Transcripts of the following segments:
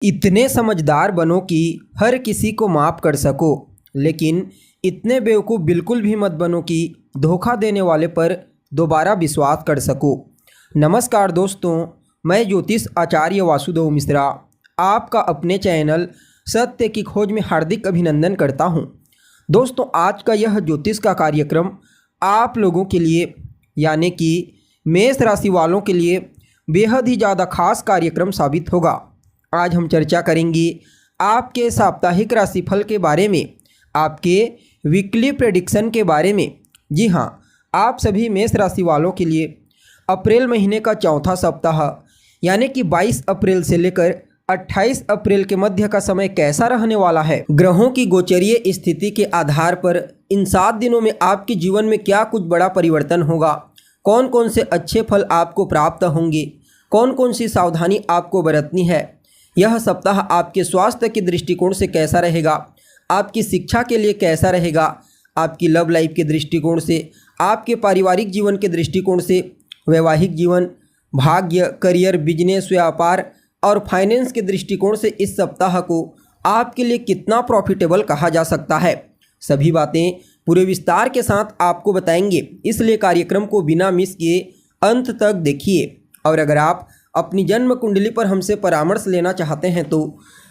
इतने समझदार बनो कि हर किसी को माफ़ कर सको, लेकिन इतने बेवकूफ़ बिल्कुल भी मत बनो कि धोखा देने वाले पर दोबारा विश्वास कर सको। नमस्कार दोस्तों, मैं ज्योतिष आचार्य वासुदेव मिश्रा आपका अपने चैनल सत्य की खोज में हार्दिक अभिनंदन करता हूं। दोस्तों, आज का यह ज्योतिष का कार्यक्रम आप लोगों के लिए यानी कि मेष राशि वालों के लिए बेहद ही ज़्यादा खास कार्यक्रम साबित होगा। आज हम चर्चा करेंगे आपके साप्ताहिक राशिफल के बारे में, आपके वीकली प्रेडिक्शन के बारे में। जी हाँ, आप सभी मेष राशि वालों के लिए अप्रैल महीने का चौथा सप्ताह यानी कि 22 अप्रैल से लेकर 28 अप्रैल के मध्य का समय कैसा रहने वाला है। ग्रहों की गोचरीय स्थिति के आधार पर इन 7 दिनों में आपके जीवन में क्या कुछ बड़ा परिवर्तन होगा, कौन कौन से अच्छे फल आपको प्राप्त होंगे, कौन कौन सी सावधानी आपको बरतनी है। यह सप्ताह आपके स्वास्थ्य के दृष्टिकोण से कैसा रहेगा, आपकी शिक्षा के लिए कैसा रहेगा, आपकी लव लाइफ के दृष्टिकोण से, आपके पारिवारिक जीवन के दृष्टिकोण से, वैवाहिक जीवन, भाग्य, करियर, बिजनेस, व्यापार और फाइनेंस के दृष्टिकोण से इस सप्ताह को आपके लिए कितना प्रॉफिटेबल कहा जा सकता है। सभी बातें पूरे विस्तार के साथ आपको बताएंगे, इसलिए कार्यक्रम को बिना मिस किए अंत तक देखिए। और अगर आप अपनी जन्म कुंडली पर हमसे परामर्श लेना चाहते हैं तो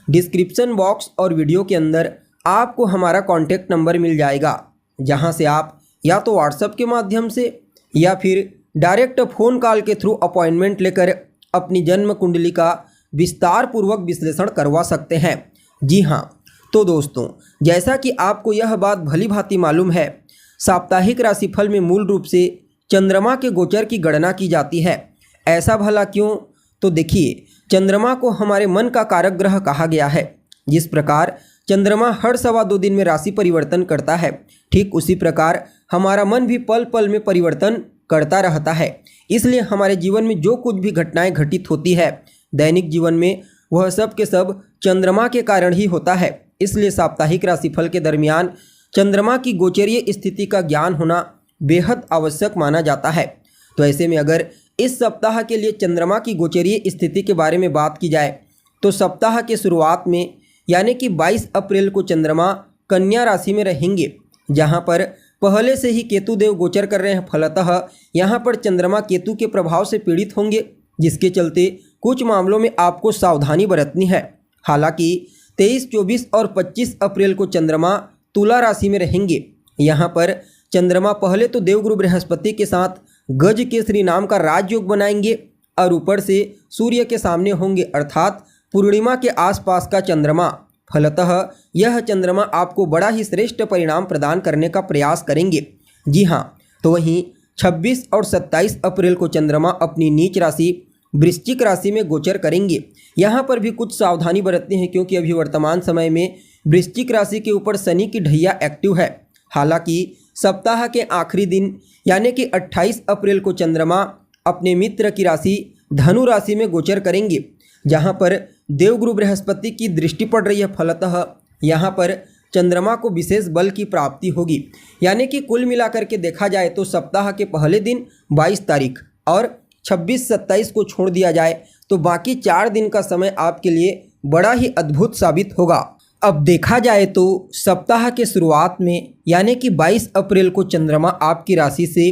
डिस्क्रिप्शन बॉक्स और वीडियो के अंदर आपको हमारा कॉन्टैक्ट नंबर मिल जाएगा, जहां से आप या तो व्हाट्सएप के माध्यम से या फिर डायरेक्ट फ़ोन कॉल के थ्रू अपॉइंटमेंट लेकर अपनी जन्म कुंडली का विस्तार पूर्वक विश्लेषण करवा सकते हैं। जी हाँ, तो दोस्तों, जैसा कि आपको यह बात भली भांति मालूम है, साप्ताहिक राशिफल में मूल रूप से चंद्रमा के गोचर की गणना की जाती है। ऐसा भला क्यों? तो देखिए, चंद्रमा को हमारे मन का कारक ग्रह कहा गया है। जिस प्रकार चंद्रमा हर 2.25 दिन में राशि परिवर्तन करता है, ठीक उसी प्रकार हमारा मन भी पल पल में परिवर्तन करता रहता है। इसलिए हमारे जीवन में जो कुछ भी घटनाएं घटित होती है दैनिक जीवन में, वह सब के सब चंद्रमा के कारण ही होता है। इसलिए साप्ताहिक राशिफल के दरमियान चंद्रमा की गोचरीय स्थिति का ज्ञान होना बेहद आवश्यक माना जाता है। तो ऐसे में अगर इस सप्ताह के लिए चंद्रमा की गोचरीय स्थिति के बारे में बात की जाए तो सप्ताह के शुरुआत में यानी कि 22 अप्रैल को चंद्रमा कन्या राशि में रहेंगे, जहां पर पहले से ही केतु देव गोचर कर रहे हैं। फलतः यहां पर चंद्रमा केतु के प्रभाव से पीड़ित होंगे, जिसके चलते कुछ मामलों में आपको सावधानी बरतनी है। हालांकि 23, 24 और 25 अप्रैल को चंद्रमा तुला राशि में रहेंगे। यहाँ पर चंद्रमा पहले तो देवगुरु बृहस्पति के साथ गज केसरी नाम का राजयोग बनाएंगे और ऊपर से सूर्य के सामने होंगे, अर्थात पूर्णिमा के आसपास का चंद्रमा। फलतः यह चंद्रमा आपको बड़ा ही श्रेष्ठ परिणाम प्रदान करने का प्रयास करेंगे। जी हाँ, तो वहीं 26 और 27 अप्रैल को चंद्रमा अपनी नीच राशि वृश्चिक राशि में गोचर करेंगे। यहाँ पर भी कुछ सावधानी बरतनी है, क्योंकि अभी वर्तमान समय में वृश्चिक राशि के ऊपर शनि की ढैया एक्टिव है। हालांकि सप्ताह के आखिरी दिन यानी कि 28 अप्रैल को चंद्रमा अपने मित्र की राशि धनु राशि में गोचर करेंगे, जहां पर देवगुरु बृहस्पति की दृष्टि पड़ रही है। फलतः यहां पर चंद्रमा को विशेष बल की प्राप्ति होगी। यानी कि कुल मिलाकर के देखा जाए तो सप्ताह के पहले दिन 22 तारीख और 26-27 को छोड़ दिया जाए तो बाकी 4 दिन का समय आपके लिए बड़ा ही अद्भुत साबित होगा। अब देखा जाए तो सप्ताह के शुरुआत में यानी कि 22 अप्रैल को चंद्रमा आपकी राशि से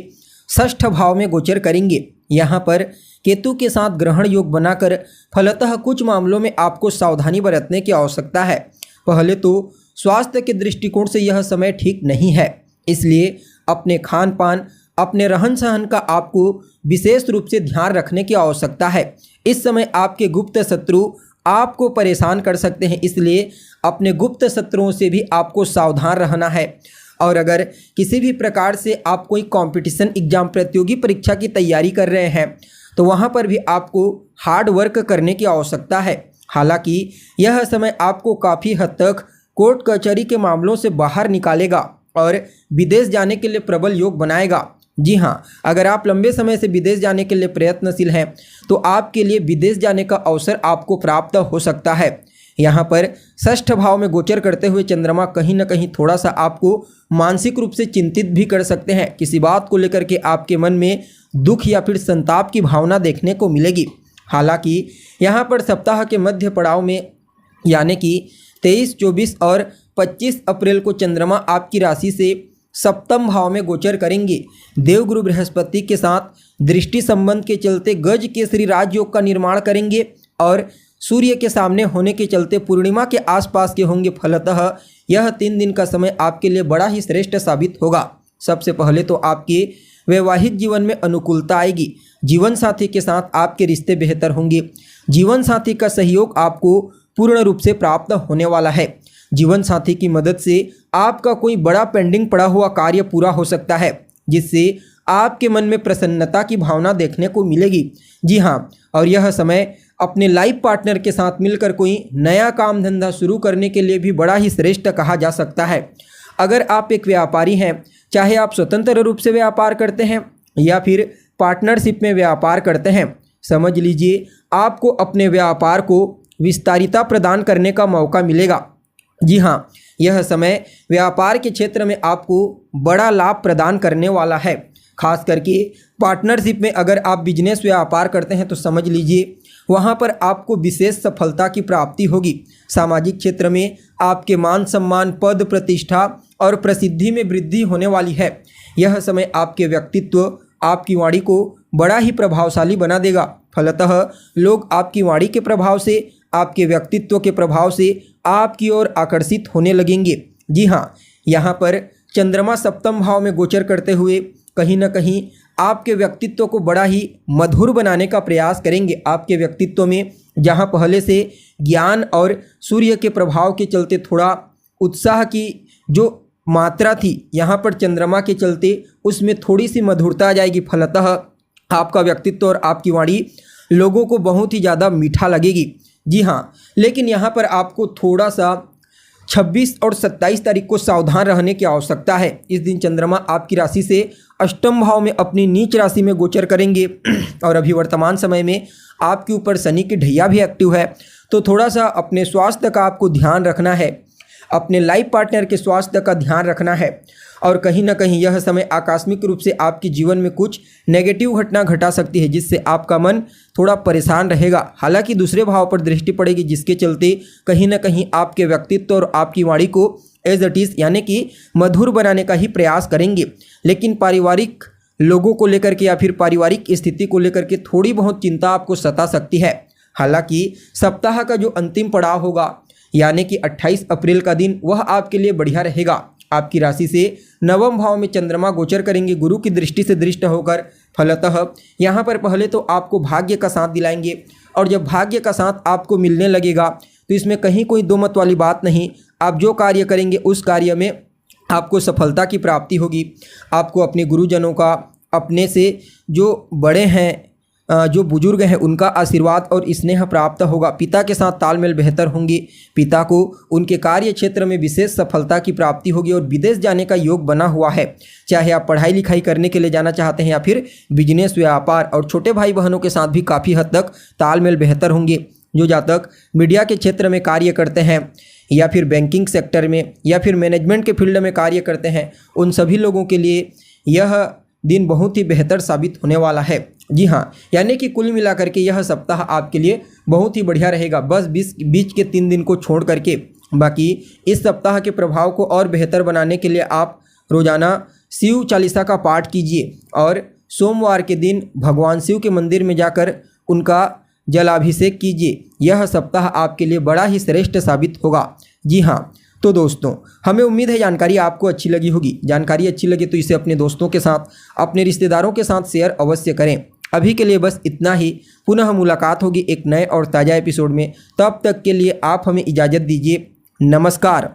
षष्ठ भाव में गोचर करेंगे। यहाँ पर केतु के साथ ग्रहण योग बनाकर फलतः कुछ मामलों में आपको सावधानी बरतने की आवश्यकता है। पहले तो स्वास्थ्य के दृष्टिकोण से यह समय ठीक नहीं है, इसलिए अपने खान पान, अपने रहन सहन का आपको विशेष रूप से ध्यान रखने की आवश्यकता है। इस समय आपके गुप्त शत्रु आपको परेशान कर सकते हैं, इसलिए अपने गुप्त शत्रुओं से भी आपको सावधान रहना है। और अगर किसी भी प्रकार से आप कोई कंपटीशन एग्जाम, प्रतियोगी परीक्षा की तैयारी कर रहे हैं तो वहां पर भी आपको हार्ड वर्क करने की आवश्यकता है। हालांकि यह समय आपको काफ़ी हद तक कोर्ट कचहरी के मामलों से बाहर निकालेगा और विदेश जाने के लिए प्रबल योग बनाएगा। जी हाँ, अगर आप लंबे समय से विदेश जाने के लिए प्रयत्नशील हैं तो आपके लिए विदेश जाने का अवसर आपको प्राप्त हो सकता है। यहाँ पर षष्ठ भाव में गोचर करते हुए चंद्रमा कहीं न कहीं थोड़ा सा आपको मानसिक रूप से चिंतित भी कर सकते हैं। किसी बात को लेकर के आपके मन में दुख या फिर संताप की भावना देखने को मिलेगी। हालांकि यहाँ पर सप्ताह के मध्य पड़ाव में यानी कि 23, 24 और 25 अप्रैल को चंद्रमा आपकी राशि से सप्तम भाव में गोचर करेंगे। देवगुरु बृहस्पति के साथ दृष्टि संबंध के चलते गज केसरी राजयोग का निर्माण करेंगे और सूर्य के सामने होने के चलते पूर्णिमा के आसपास के होंगे। फलतः यह 3 दिन का समय आपके लिए बड़ा ही श्रेष्ठ साबित होगा। सबसे पहले तो आपके वैवाहिक जीवन में अनुकूलता आएगी। जीवन साथी के साथ आपके रिश्ते बेहतर होंगे। जीवन साथी का सहयोग आपको पूर्ण रूप से प्राप्त होने वाला है। जीवन साथी की मदद से आपका कोई बड़ा पेंडिंग पड़ा हुआ कार्य पूरा हो सकता है, जिससे आपके मन में प्रसन्नता की भावना देखने को मिलेगी। जी हाँ, और यह समय अपने लाइफ पार्टनर के साथ मिलकर कोई नया काम धंधा शुरू करने के लिए भी बड़ा ही श्रेष्ठ कहा जा सकता है। अगर आप एक व्यापारी हैं, चाहे आप स्वतंत्र रूप से व्यापार करते हैं या फिर पार्टनरशिप में व्यापार करते हैं, समझ लीजिए आपको अपने व्यापार को विस्तारिता प्रदान करने का मौका मिलेगा। जी हाँ, यह समय व्यापार के क्षेत्र में आपको बड़ा लाभ प्रदान करने वाला है। खास करके पार्टनरशिप में अगर आप बिजनेस व्यापार करते हैं तो समझ लीजिए वहाँ पर आपको विशेष सफलता की प्राप्ति होगी। सामाजिक क्षेत्र में आपके मान सम्मान, पद प्रतिष्ठा और प्रसिद्धि में वृद्धि होने वाली है। यह समय आपके व्यक्तित्व, आपकी वाणी को बड़ा ही प्रभावशाली बना देगा। फलतः लोग आपकी वाणी के प्रभाव से, आपके व्यक्तित्व के प्रभाव से आपकी ओर आकर्षित होने लगेंगे। जी हाँ, यहाँ पर चंद्रमा सप्तम भाव में गोचर करते हुए कहीं ना कहीं आपके व्यक्तित्व को बड़ा ही मधुर बनाने का प्रयास करेंगे। आपके व्यक्तित्व में जहाँ पहले से ज्ञान और सूर्य के प्रभाव के चलते थोड़ा उत्साह की जो मात्रा थी, यहाँ पर चंद्रमा के चलते उसमें थोड़ी सी मधुरता आ जाएगी। फलतः आपका व्यक्तित्व और आपकी वाणी लोगों को बहुत ही ज़्यादा मीठा लगेगी। जी हाँ, लेकिन यहाँ पर आपको थोड़ा सा 26 और 27 तारीख को सावधान रहने की आवश्यकता है। इस दिन चंद्रमा आपकी राशि से अष्टम भाव में अपनी नीच राशि में गोचर करेंगे और अभी वर्तमान समय में आपके ऊपर शनि की ढैया भी एक्टिव है, तो थोड़ा सा अपने स्वास्थ्य का आपको ध्यान रखना है, अपने लाइफ पार्टनर के स्वास्थ्य का ध्यान रखना है। और कहीं ना कहीं यह समय आकस्मिक रूप से आपके जीवन में कुछ नेगेटिव घटना घटा सकती है, जिससे आपका मन थोड़ा परेशान रहेगा। हालांकि दूसरे भाव पर दृष्टि पड़ेगी, जिसके चलते कहीं ना कहीं आपके व्यक्तित्व और आपकी वाणी को एज इट इज़ यानी कि मधुर बनाने का ही प्रयास करेंगे। लेकिन पारिवारिक लोगों को लेकर के या फिर पारिवारिक स्थिति को लेकर के थोड़ी बहुत चिंता आपको सता सकती है। हालांकि सप्ताह का जो अंतिम पड़ाव होगा यानी कि 28 अप्रैल का दिन, वह आपके लिए बढ़िया रहेगा। आपकी राशि से नवम भाव में चंद्रमा गोचर करेंगे गुरु की दृष्टि से दृष्ट होकर। फलतः यहाँ पर पहले तो आपको भाग्य का साथ दिलाएंगे, और जब भाग्य का साथ आपको मिलने लगेगा तो इसमें कहीं कोई दो मत वाली बात नहीं। आप जो कार्य करेंगे उस कार्य में आपको सफलता की प्राप्ति होगी। आपको अपने गुरुजनों का, अपने से जो बड़े हैं, जो बुजुर्ग हैं, उनका आशीर्वाद और स्नेह प्राप्त होगा। पिता के साथ तालमेल बेहतर होंगे। पिता को उनके कार्य क्षेत्र में विशेष सफलता की प्राप्ति होगी और विदेश जाने का योग बना हुआ है। चाहे आप पढ़ाई लिखाई करने के लिए जाना चाहते हैं या फिर बिजनेस व्यापार, और छोटे भाई बहनों के साथ भी काफ़ी हद तक तालमेल बेहतर होंगे। जो जातक मीडिया के क्षेत्र में कार्य करते हैं या फिर बैंकिंग सेक्टर में या फिर मैनेजमेंट के फील्ड में कार्य करते हैं, उन सभी लोगों के लिए यह दिन बहुत ही बेहतर साबित होने वाला है। जी हाँ, यानी कि कुल मिलाकर के यह सप्ताह आपके लिए बहुत ही बढ़िया रहेगा। बस बीच के 3 दिन को छोड़ करके बाकी इस सप्ताह के प्रभाव को और बेहतर बनाने के लिए आप रोजाना शिव चालीसा का पाठ कीजिए और सोमवार के दिन भगवान शिव के मंदिर में जाकर उनका जलाभिषेक कीजिए। यह सप्ताह आपके लिए बड़ा ही श्रेष्ठ साबित होगा। जी हाँ, तो दोस्तों, हमें उम्मीद है जानकारी आपको अच्छी लगी होगी। जानकारी अच्छी लगी तो इसे अपने दोस्तों के साथ, अपने रिश्तेदारों के साथ शेयर अवश्य करें। अभी के लिए बस इतना ही। पुनः मुलाकात होगी एक नए और ताज़ा एपिसोड में। तब तक के लिए आप हमें इजाज़त दीजिए। नमस्कार।